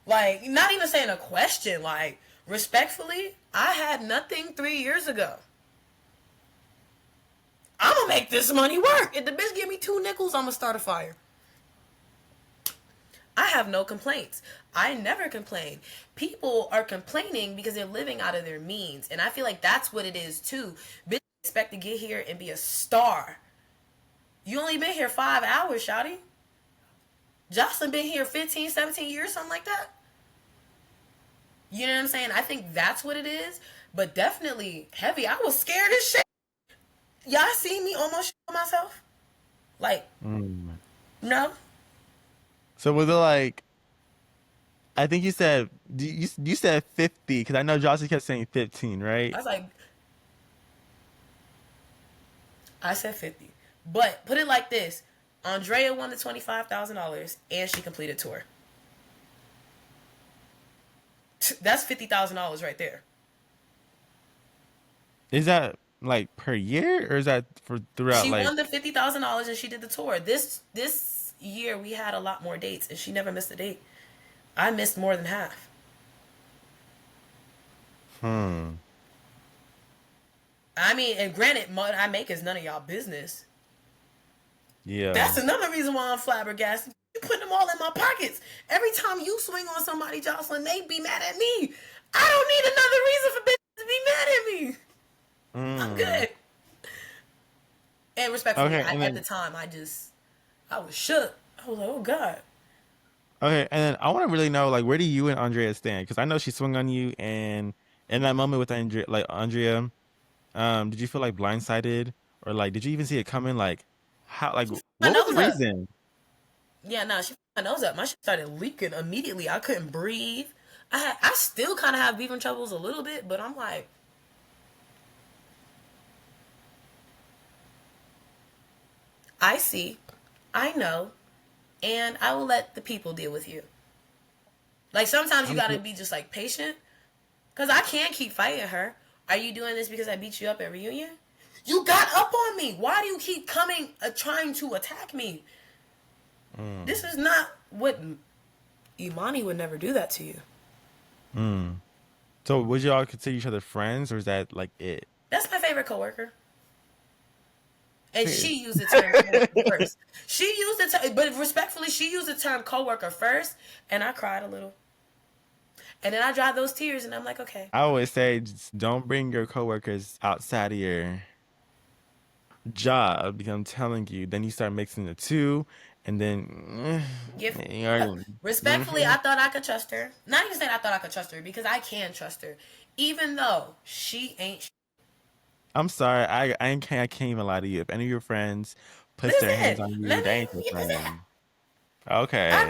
like not even saying a question. Like respectfully, I had nothing 3 years ago. I'm gonna make this money work. If the bitch give me 2 nickels, I'm gonna start a fire. I have no complaints. I never complain. People are complaining because they're living out of their means. And I feel like that's what it is too. Bitches expect to get here and be a star. You only been here 5 hours, shawty. Jocelyn been here 15, 17 years, something like that. You know what I'm saying? I think that's what it is. But definitely heavy. I was scared as shit. Y'all seen me almost shit myself? Like, no? So was it like, I think you said you said 50, because I know Jocelyn kept saying 15, right? I was like, I said 50. But put it like this. Andrea won the $25,000 and she completed tour. That's $50,000 right there. Is that like per year, or is that for throughout She like? won the $50,000 and she did the tour. This year we had a lot more dates and she never missed a date. I missed more than half. I mean, and granted, what I make is none of y'all business. Yeah. That's another reason why I'm flabbergasted. You put them all in my pockets. Every time you swing on somebody, Jocelyn, they be mad at me. I don't need another reason for bitches to be mad at me. I'm good. And respectfully, Okay, and at the then time, I was shook. I was like, oh God. okay, and then I want to really know, like, where do you and Andrea stand? Because I know she swung on you, and in that moment with Andrea, did you feel like blindsided, or like did you even see it coming? Like, how, like, My what was the nose up. reason? Yeah, no, she put my nose up. My shit started leaking immediately. I couldn't breathe. I still kind of have breathing troubles a little bit, but I'm like, I see, I know, and I will let the people deal with you. Like sometimes you I'm gotta be just like patient, cause I can't keep fighting her. Are you doing this because I beat you up at reunion? You got up on me. Why do you keep coming, trying to attack me? This is not what Imani would never do that to you. So would y'all consider each other friends, or is that like it? That's my favorite coworker. And she used the term coworker first. She used the term, but respectfully, she used the term coworker first, and I cried a little. And then I dried those tears, and I'm like, okay. I always say, just don't bring your coworkers outside of your job, because I'm telling you, then you start mixing the two, and then Give, you're, respectfully, I thought I could trust her. Not even saying I thought I could trust her, because I can trust her. Even though she ain't. I'm sorry, I can't even lie to you. If any of your friends puts their hands Listen, on you, let they me. ain't your Listen, friend. I know Okay. I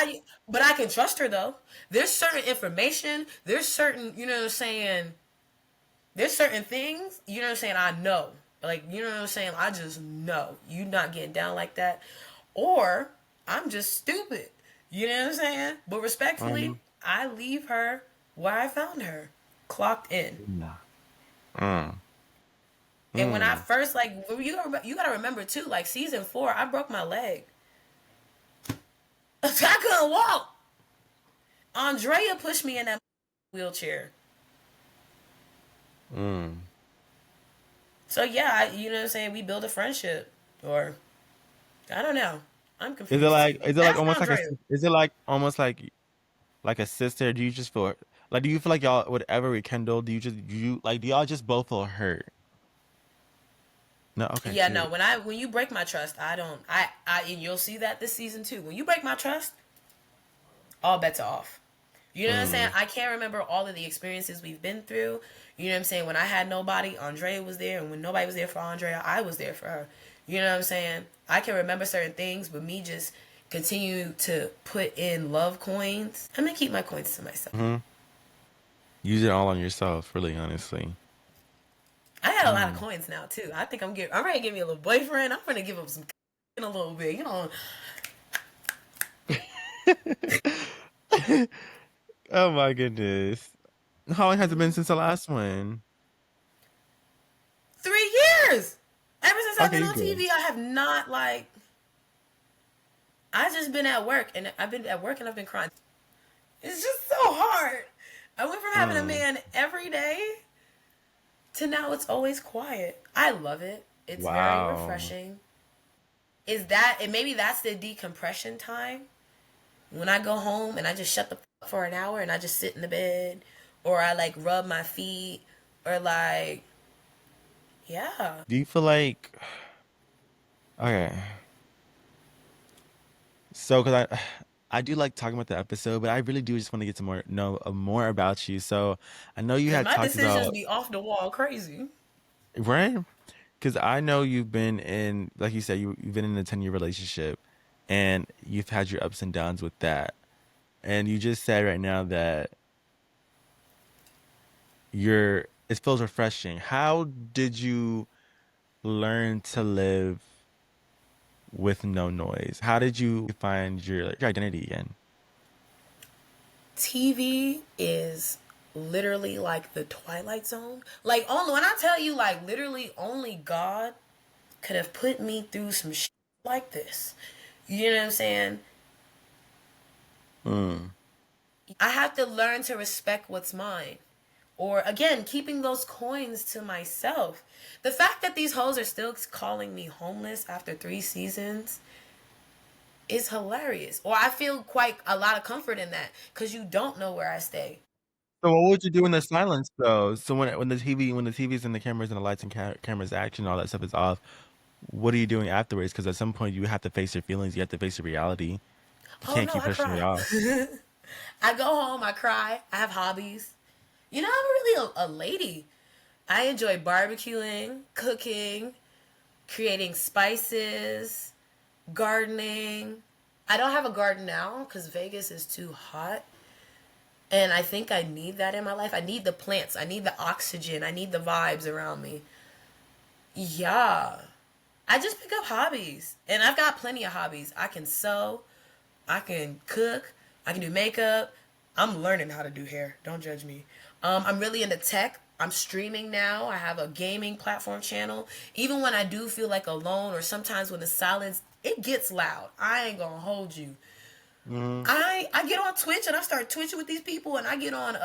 can, but I can trust her though. There's certain information. There's certain, you know what I'm saying. There's certain things, you know what I'm saying. I know, like you know what I'm saying. I just know you not getting down like that, or I'm just stupid. You know what I'm saying. But respectfully, Um, I leave her where I found her, clocked in. mm, And when I mm. first you gotta remember too, like season 4, I broke my leg. I couldn't walk. Andrea pushed me in that wheelchair. So yeah, you know what I'm saying? We build a friendship. Or I don't know. I'm confused too. Is it like Ask almost like a, Andrea. is it like almost like a sister? Do you just feel like, do you feel like y'all would ever rekindle? Do you like, do y'all just both feel hurt? No, okay, Yeah, good. no. When you break my trust, I don't. And you'll see that this season too. When you break my trust, all bets are off. You know what I'm saying? I can't remember all of the experiences we've been through. You know what I'm saying? When I had nobody, Andrea was there, and when nobody was there for Andrea, I was there for her. You know what I'm saying? I can remember certain things, but me just continue to put in love coins. I'm gonna keep my coins to myself. Use it all on yourself, really, honestly. I had a lot of coins now too. I think I'm ready to give me a little boyfriend. I'm gonna give him some in a little bit. You know. Oh my goodness. How long has it been since the last one? 3 years. Ever since I've Okay, been you on good. TV, I have not like. I just been at work, and I've been at work, and I've been crying. It's just so hard. I went from having a man every day to now it's always quiet. I love it. It's very Wow. refreshing. And maybe that's the decompression time when I go home and I just shut the f- for an hour and I just sit in the bed, or I like rub my feet, or like, yeah. Do you feel like okay? So, because I do like talking about the episode, but I really do just want to get to more about you. So, I know you And had my talked decisions about be off the wall crazy. right, because I know you've been in, like you said, you've been in a 10-year relationship, and you've had your ups and downs with that. And you just said right now that it feels refreshing. How did you learn to live with no noise? How did you find your identity again? TV is literally like the Twilight Zone. Like, only when I tell you, like, literally only God could have put me through some shit like this. You know what I'm saying? Mm. I have to learn to respect what's mine. Or again, keeping those coins to myself. The fact that these hoes are still calling me homeless after 3 seasons is hilarious. Or I feel quite a lot of comfort in that because you don't know where I stay. So what would you do in the silence though? So when the TV's and the cameras and the lights and cameras action all that stuff is off, what are you doing afterwards? Because at some point you have to face your feelings, you have to face your reality. You Oh can't no, keep I pushing it cry. off. I go home, I cry, I have hobbies. You know, I'm really a lady. I enjoy barbecuing, cooking, creating spices, gardening. I don't have a garden now because Vegas is too hot. And I think I need that in my life. I need the plants, I need the oxygen, I need the vibes around me. Yeah. I just pick up hobbies. And I've got plenty of hobbies. I can sew, I can cook, I can do makeup. I'm learning how to do hair. Don't judge me. I'm really into tech. I'm streaming now. I have a gaming platform channel. Even when I do feel like alone, or sometimes when the silence, it gets loud. I ain't gonna hold you. Mm. I get on Twitch and I start twitching with these people, and I get on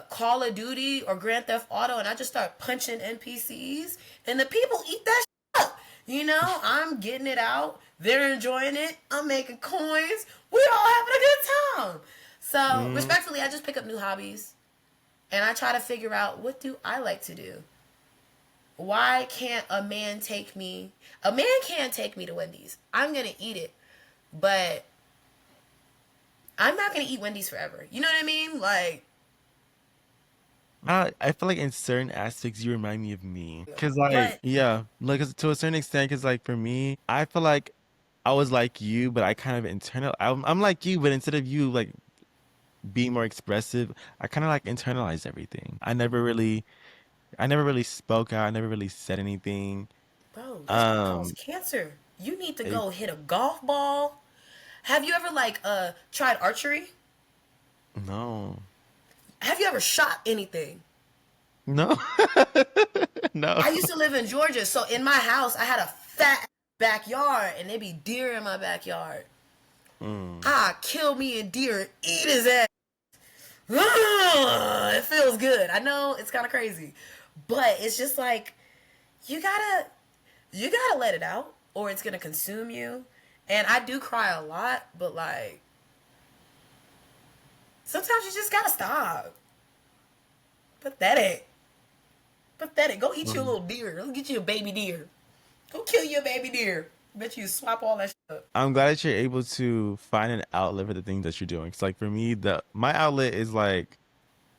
Call of Duty or Grand Theft Auto, and I just start punching NPCs, and the people eat that shit up. You know, I'm getting it out. They're enjoying it. I'm making coins. We all having a good time. So, Mm. respectfully, I just pick up new hobbies, and I try to figure out, what do I like to do? Why can't a man take me? A man can't take me to Wendy's. I'm gonna eat it, but I'm not gonna eat Wendy's forever. You know what I mean? Like, I feel like in certain aspects you remind me of me. Cause like, but yeah, like 'cause to a certain extent, cause like for me, I feel like I was like you, but I kind of I'm like you, but instead of you like being more expressive, I kind of like internalized everything. I never really spoke out. I never really said anything. bro, that's gonna cause Um, cancer. You need to it, go hit a golf ball. Have you ever like tried archery? no, Have you ever shot anything? no, no. I used to live in Georgia, so in my house I had a fat backyard, and there be deer in my backyard. Mm. I kill me a deer, eat his ass. It feels good. I know it's kind of crazy, but it's just like you gotta you gotta let it out, or it's gonna consume you. And I do cry a lot, but like sometimes you just gotta stop. Pathetic. Pathetic. Go eat your little deer. Go get you a baby deer. Go kill your baby deer. Bet you swap all that shit up. I'm glad that you're able to find an outlet for the things that you're doing. It's like for me, my outlet is like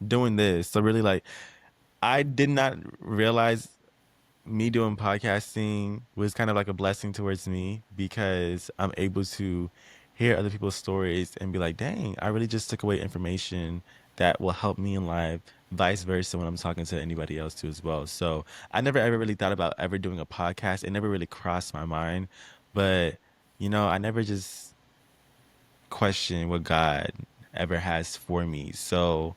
doing this. So really, like, I did not realize me doing podcasting was kind of like a blessing towards me because I'm able to hear other people's stories and be like, dang, I really just took away information that will help me in life, vice versa when I'm talking to anybody else too as well. So I never ever really thought about ever doing a podcast. It never really crossed my mind. But, I never just questioned what God ever has for me. So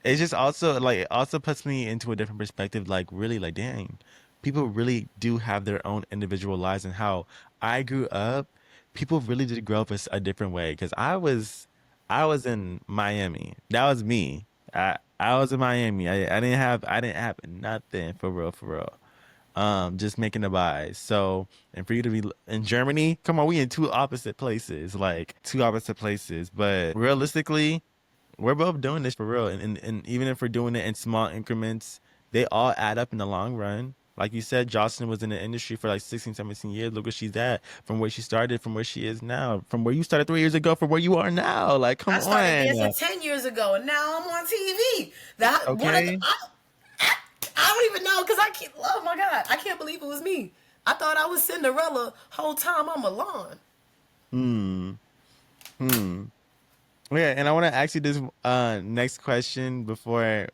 it's just also like it also puts me into a different perspective, like really like dang, people really do have their own individual lives and how I grew up, people really did grow up a different way. Because I was in Miami. That was me. I was in Miami. I didn't have nothing for real, for real. Just making the buys. So, and for you to be in Germany, come on, we in two opposite places, like two opposite places. But realistically, we're both doing this for real. And even if we're doing it in small increments, they all add up in the long run. Like you said, Jocelyn was in the industry for like 16, 17 years. Look where she's at, from where she started, from where she is now, from where you started 3 years ago, from where you are now. Like, come I started dancing on. 10 years ago, and now I'm on TV. That one of the, Okay. I don't even know because I can't. Oh my God, I can't believe it was me. I thought I was Cinderella whole time I'm Milan. Hmm. Hmm. Yeah, and I want to ask you this next question before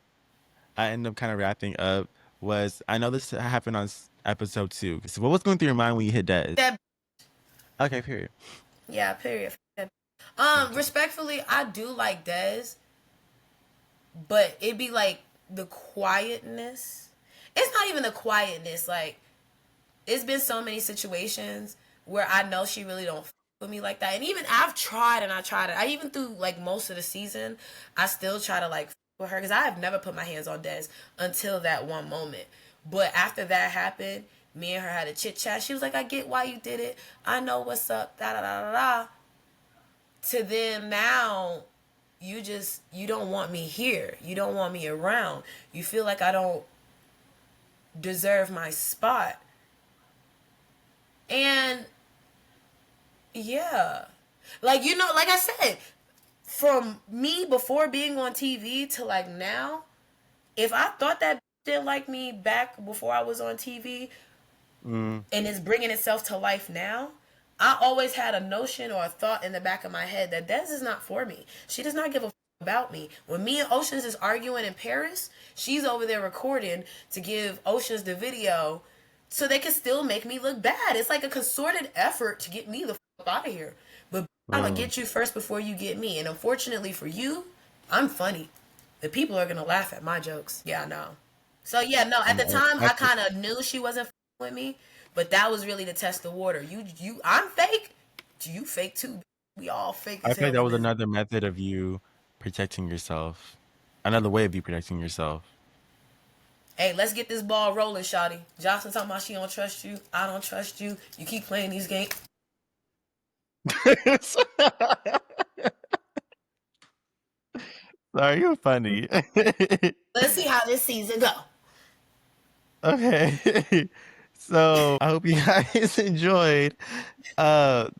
I end up kind of wrapping up. Was I know this happened on episode 2. So what was going through your mind when you hit that? That Okay, period. yeah, period. Okay. Respectfully, I do like Dez, but it be like the quietness. It's not even the quietness. Like it's been so many situations where I know she really don't with me like that. And even I've tried and I tried it. I even through like most of the season, I still try to like with her because I have never put my hands on Des until that one moment. But after that happened, me and her had a chit chat. She was like, "I get why you did it. I know what's up." Da da da da da. To then now, you don't want me here. You don't want me around. You feel like I don't deserve my spot. And yeah. Like, like I said, from me before being on TV to like now, if I thought that didn't like me back before I was on TV Mm. and it's bringing itself to life now, I always had a notion or a thought in the back of my head that Des is not for me. She does not give a about me. When me and Oceans is arguing in Paris, she's over there recording to give Oceans the video so they can still make me look bad. It's like a concerted effort to get me the out of here. But I'm gonna get you first before you get me. And unfortunately for you, I'm funny. The people are gonna laugh at my jokes. Yeah, I know. So yeah, no. At the time, I kind of knew she wasn't with me, but that was really to test the water. I'm fake. You fake too. We all fake I as feel like hell that in was this. another method of you protecting yourself. Another way of you protecting yourself. Hey, let's get this ball rolling, shawty. Jocelyn talking about she don't trust you. I don't trust you. You keep playing these games. Sorry, you're funny. Let's see how this season go. Okay. So I hope you guys enjoyed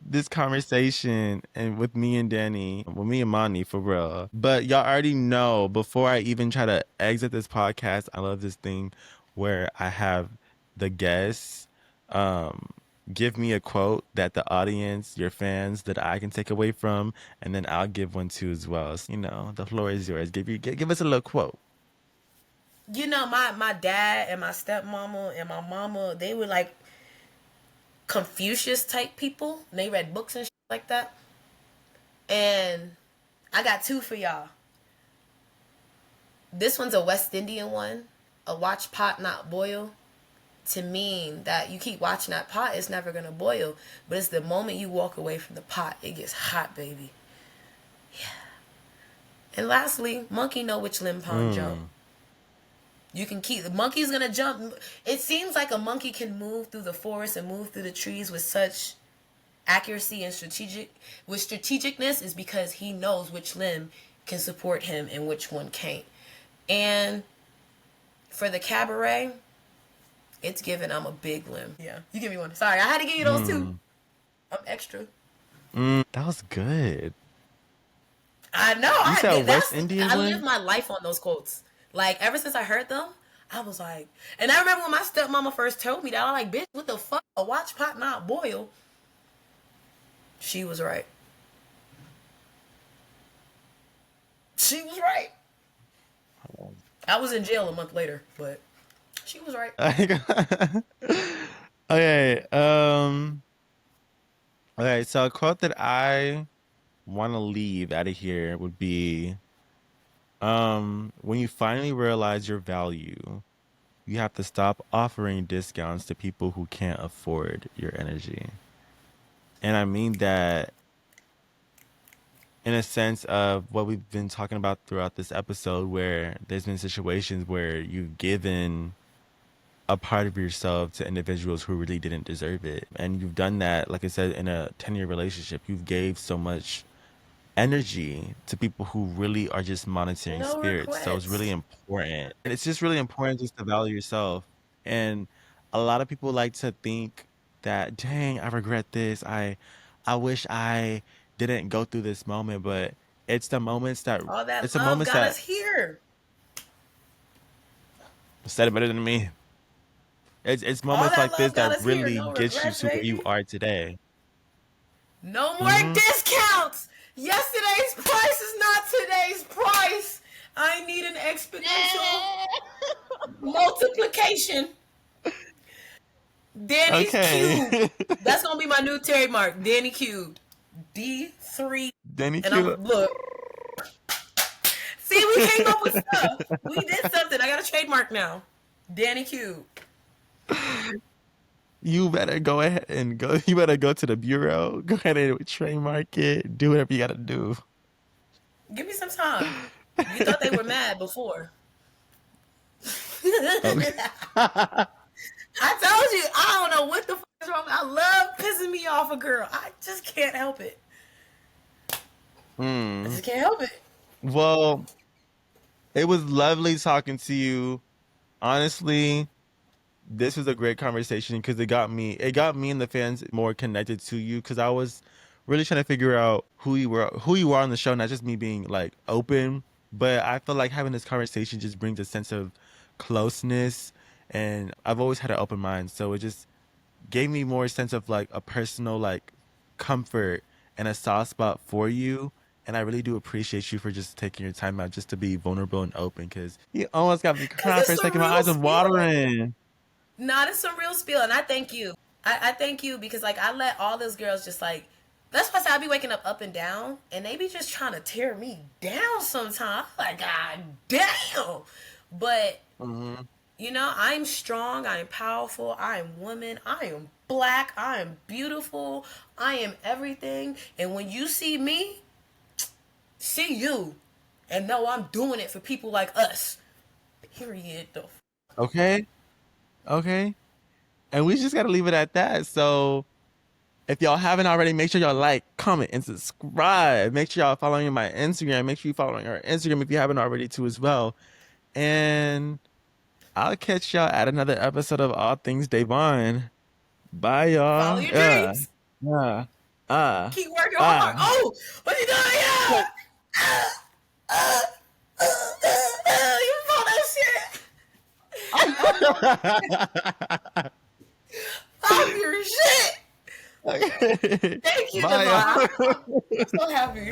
this conversation and with me and Dani, with me and Mani for real. But y'all already know before I even try to exit this podcast, I love this thing where I have the guests um give me a quote that the audience, your fans, that I can take away from, and then I'll give one too as well. So, the floor is yours. Give us a little quote. My dad and my stepmama and my mama, they were like Confucius type people. And they read books and shit like that. And I got two for y'all. This one's a West Indian one. A watch pot not boil. To mean that you keep watching that pot, it's never gonna boil. But it's the moment you walk away from the pot, it gets hot, baby. Yeah. And lastly, monkey know which limb pond jump. You can keep the monkey's gonna jump. It seems like a monkey can move through the forest and move through the trees with such accuracy and strategicness is because he knows which limb can support him and which one can't. And For the Cabaret, it's given I'm a big limb. Yeah, you give me one. Sorry, I had to give you those two. I'm extra. That was good. I know. You said West Indian I one? live my life on those quotes. Like, ever since I heard them, I was like, and I remember when my stepmama first told me that, I was like, bitch, what the fuck? A watch pot not boil. She was right. She was right. I was in jail a month later, but she was right. Okay. Okay, so a quote that I want to leave out of here would be when you finally realize your value, you have to stop offering discounts to people who can't afford your energy. And I mean that in a sense of what we've been talking about throughout this episode, where there's been situations where you've given a part of yourself to individuals who really didn't deserve it. And you've done that, like I said, in a 10-year relationship. You've gave so much energy to people who really are just monitoring No spirits. So it's really regrets. important. And it's just really important just to value yourself. And a lot of people like to think that, dang, I regret this. I wish I didn't go through this moment, but it's the moments that All that it's the love moments got that us here. said it better than me. It's All moments that like this love got that us here. really No gets you regrets, to where you baby. are today. No more discounts. Yesterday's price is not today's price. I need an exponential multiplication. Danny's Okay. cubed. That's gonna be my new trademark. Danny cubed. D3. Danny And Q. look. See, we came up with stuff. We did something. I got a trademark now. Danny cubed. You better go ahead and go. You better go to the bureau. Go ahead and trademark it. Do whatever you gotta do. Give me some time. You thought they were mad before. Okay. I told you, I don't know what the fuck is wrong. I love pissing me off a girl. I just can't help it. I just can't help it. Well, it was lovely talking to you. Honestly, this was a great conversation because it got me and the fans more connected to you, because I was really trying to figure out who you are on the show, not just me being like open, but I feel like having this conversation just brings a sense of closeness, and I've always had an open mind, so it just gave me more sense of like a personal like comfort and a soft spot for you. And I really do appreciate you for just taking your time out just to be vulnerable and open, because you almost got me crying for a second. My eyes are watering. Not it's some real spiel, and I thank you. I thank you because like I let all those girls just like, that's why I say I be waking up and down, and they be just trying to tear me down sometimes. Like, God damn. But you know, I'm strong, I am powerful, I am woman, I am black, I am beautiful, I am everything. And when you see me, see you, and know I'm doing it for people like us. Period. Though. Okay. And we just got to leave it at that. So if y'all haven't already, make sure y'all like, comment, and subscribe. Make sure y'all following my Instagram. Make sure you following our Instagram if you haven't already too as well. And I'll catch y'all at another episode of All Things Devon. Bye, y'all. Follow your dreams. Keep working hard. Oh, what you doing? Yeah. You know that shit. Pop your shit. Okay. Thank you, Bye, Devon. I'm so happy.